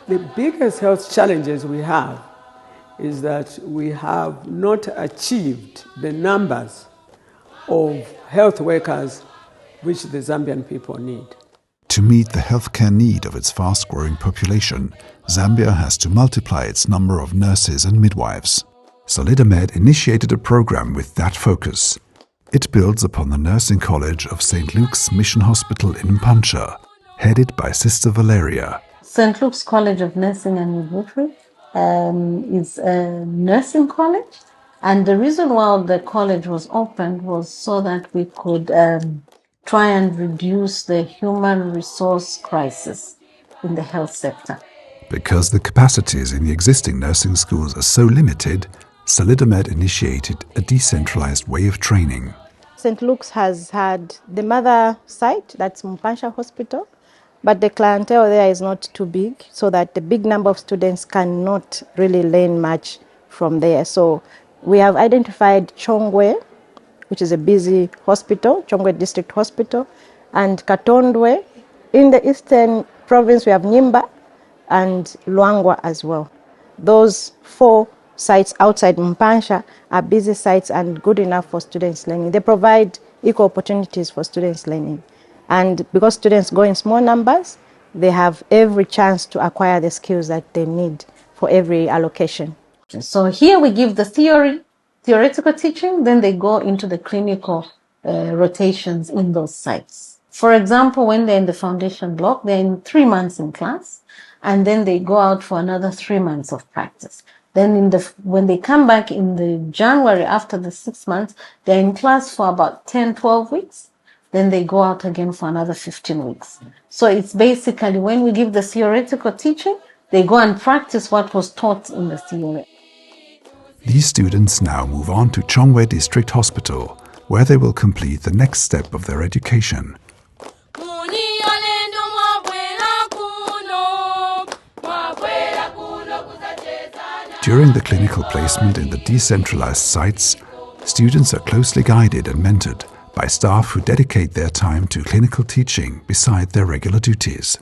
The biggest health challenges we have is that we have not achieved the numbers of health workers which the Zambian people need. To meet the healthcare need of its fast-growing population, Zambia has to multiply its number of nurses and midwives. Solidamed initiated a program with that focus. It builds upon the Nursing College of St. Luke's Mission Hospital in Mpansha, headed by Sister Valeria. St. Luke's College of Nursing and Midwifery is a nursing college, and the reason why the college was opened was so that we could try and reduce the human resource crisis in the health sector. Because the capacities in the existing nursing schools are so limited, Solidamed initiated a decentralized way of training. St. Luke's has had the mother site, that's Mpansha Hospital, but the clientele there is not too big, so that the big number of students cannot really learn much from there. So we have identified Chongwe, which is a busy hospital, Chongwe District Hospital, and Katondwe. In the eastern province, we have Nyimba and Luangwa as well. Those 4 sites outside Mpansha are busy sites and good enough for students learning. They provide equal opportunities for students learning. And because students go in small numbers, they have every chance to acquire the skills that they need for every allocation. So here we give the theoretical teaching, then they go into the clinical rotations in those sites. For example, when they're in the foundation block, they're in 3 months in class, and then they go out for another 3 months of practice. Then when they come back in the January after the 6 months, they're in class for about 10, 12 weeks. Then they go out again for another 15 weeks. So it's basically when we give the theoretical teaching, they go and practice what was taught in the theory. These students now move on to Chongwe District Hospital, where they will complete the next step of their education. During the clinical placement in the decentralized sites, students are closely guided and mentored by staff who dedicate their time to clinical teaching beside their regular duties.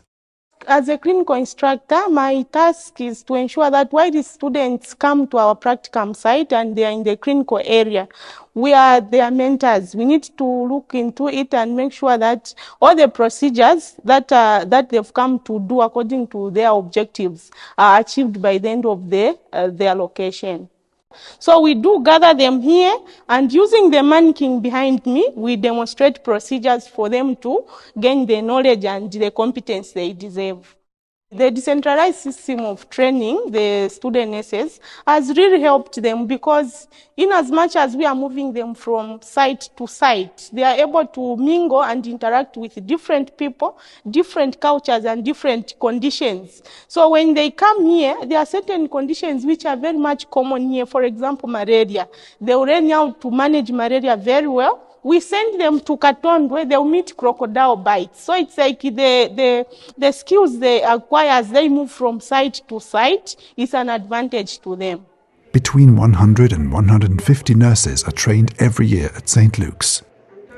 As a clinical instructor, my task is to ensure that while the students come to our practicum site and they are in the clinical area, we are their mentors. We need to look into it and make sure that all the procedures that they've come to do according to their objectives are achieved by the end of their location. So we do gather them here, and using the mannequin behind me, we demonstrate procedures for them to gain the knowledge and the competence they deserve. The decentralized system of training the student nurses has really helped them, because in as much as we are moving them from site to site, they are able to mingle and interact with different people, different cultures and different conditions. So when they come here, there are certain conditions which are very much common here. For example, malaria. They will learn how to manage malaria very well. We send them to Katondwe where they'll meet crocodile bites. So it's like the skills they acquire as they move from site to site is an advantage to them. Between 100 and 150 nurses are trained every year at St. Luke's.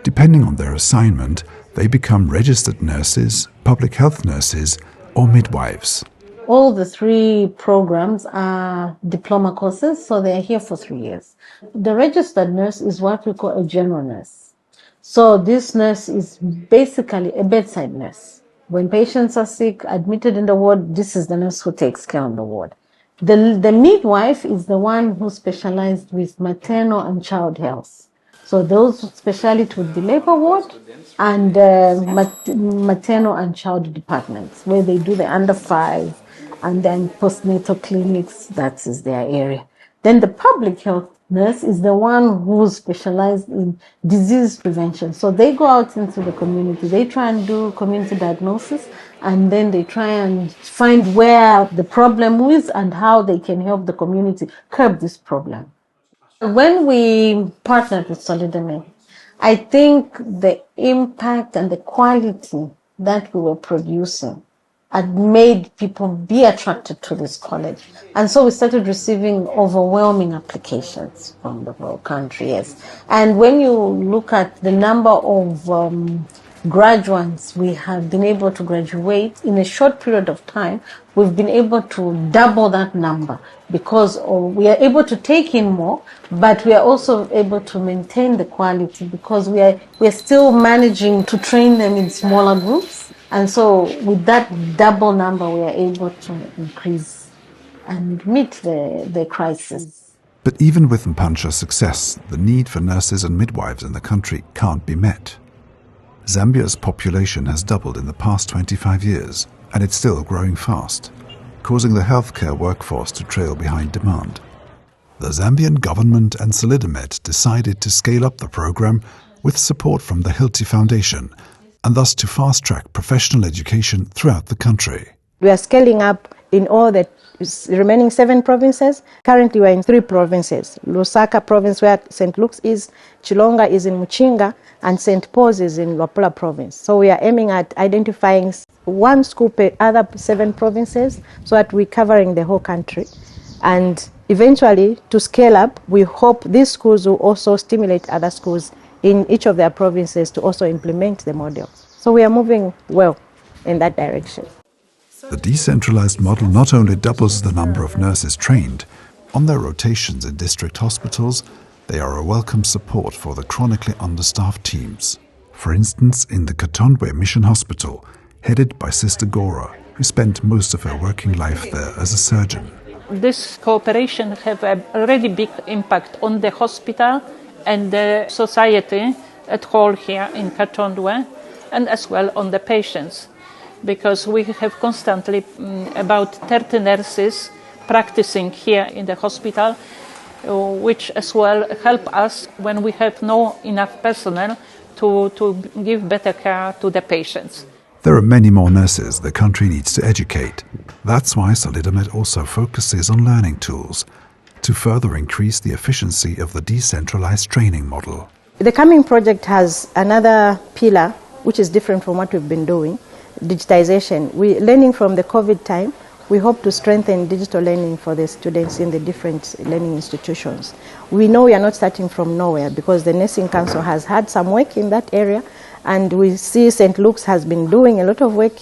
Depending on their assignment, they become registered nurses, public health nurses, or midwives. All the 3 programs are diploma courses, so they're here for 3 years. The registered nurse is what we call a general nurse. So this nurse is basically a bedside nurse. When patients are sick, admitted in the ward, this is the nurse who takes care of the ward. The midwife is the one who specialized with maternal and child health. So those specialities would be labor ward and maternal and child departments, where they do the under 5 and then postnatal clinics. That is their area. Then the public health nurse is the one who's specialized in disease prevention. So they go out into the community, they try and do community diagnosis, and then they try and find where the problem is and how they can help the community curb this problem. When we partnered with Solidamed, I think the impact and the quality that we were producing had made people be attracted to this college. And so we started receiving overwhelming applications from the whole country, yes. And when you look at the number of graduates we have been able to graduate in a short period of time. We've been able to double that number because we are able to take in more, but we are also able to maintain the quality because we are still managing to train them in smaller groups. And so with that double number, we are able to increase and meet the crisis. But even with Mpansha's success, the need for nurses and midwives in the country can't be met. Zambia's population has doubled in the past 25 years, and it's still growing fast, causing the healthcare workforce to trail behind demand. The Zambian government and Solidamed decided to scale up the program with support from the Hilti Foundation, and thus to fast-track professional education throughout the country. We are scaling up in all the remaining 7 provinces. Currently, we are in 3 provinces. Lusaka province, where St. Luke's is, Chilonga is in Muchinga, and St. Paul's is in Luapula province. So we are aiming at identifying 1 school per other 7 provinces so that we're covering the whole country. And eventually, to scale up, we hope these schools will also stimulate other schools in each of their provinces to also implement the model. So we are moving well in that direction. The decentralized model not only doubles the number of nurses trained, on their rotations in district hospitals, they are a welcome support for the chronically understaffed teams. For instance, in the Katondwe Mission Hospital, headed by Sister Gora, who spent most of her working life there as a surgeon. This cooperation have a really big impact on the hospital and the society at whole here in Katondwe, and as well on the patients, because we have constantly about 30 nurses practicing here in the hospital, which as well help us when we have no enough personnel to give better care to the patients. There are many more nurses the country needs to educate. That's why Solidamed also focuses on learning tools to further increase the efficiency of the decentralized training model. The coming project has another pillar which is different from what we've been doing, digitization. We learning from the COVID time. We hope to strengthen digital learning for the students in the different learning institutions. We know we are not starting from nowhere because the Nursing Council has had some work in that area, and we see St. Luke's has been doing a lot of work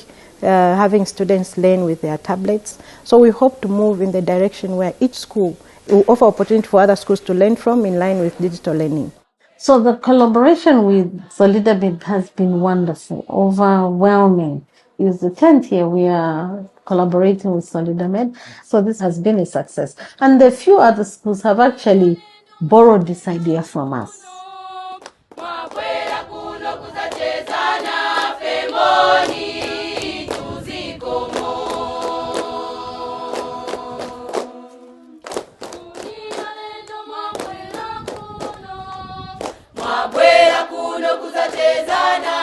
having students learn with their tablets. So we hope to move in the direction where each school will offer opportunity for other schools to learn from in line with digital learning. So the collaboration with Solidamed has been wonderful, overwhelming. It's the 10th year we are collaborating with Solidamed, so this has been a success. And a few other schools have actually borrowed this idea from us. Mabwela kuno kuzachezana